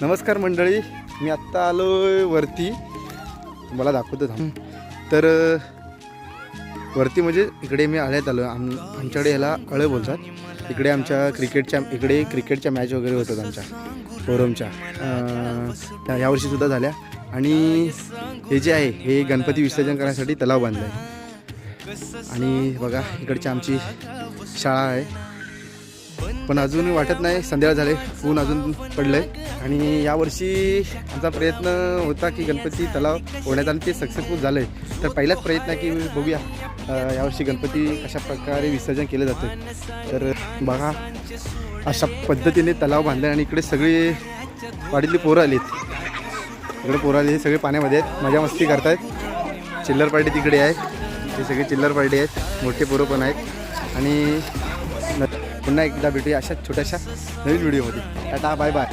नमस्कार मंडळी, मी आत्ता आलो वरती. मला दाखवतो थांब. तर वरती म्हणजे इकडे मी आळ्यात आलो. आमच्याकडे ह्याला अळं बोलतात. इकडे आमच्या क्रिकेटच्या मॅच वगैरे होतात आमच्या फोरमच्या. यावर्षीसुद्धा झाल्या. आणि हे जे आहे हे गणपती विसर्जन करण्यासाठी तलाव बांधला आहे. आणि बघा इकडची आमची शाळा आहे. पण अजून वाटत नाही, संध्याकाळ झाले, ऊन अजून पडलं आहे. आणि यावर्षी आमचा प्रयत्न होता की गणपती तलाव होण्यात आणि ते सक्सेसफुल झालं आहे. तर पहिलाच प्रयत्न आहे की बघूया यावर्षी गणपती कशा प्रकारे विसर्जन केलं जातं. तर बघा अशा पद्धतीने तलाव बांधला. आणि इकडे सगळी वाडीतली पोरं आलीत. इकडे पोरं आली, हे सगळे पाण्यामध्ये आहेत, मजा मस्ती करत आहेत. चिल्लर पार्टी तिकडे आहे, हे सगळे चिल्लर पार्टी आहेत, मोठे पोरं पण आहेत. आणि पुन्हा एकदा भेटूया अशा छोट्याशा नवीन व्हिडिओमध्ये. Tata, bye bye.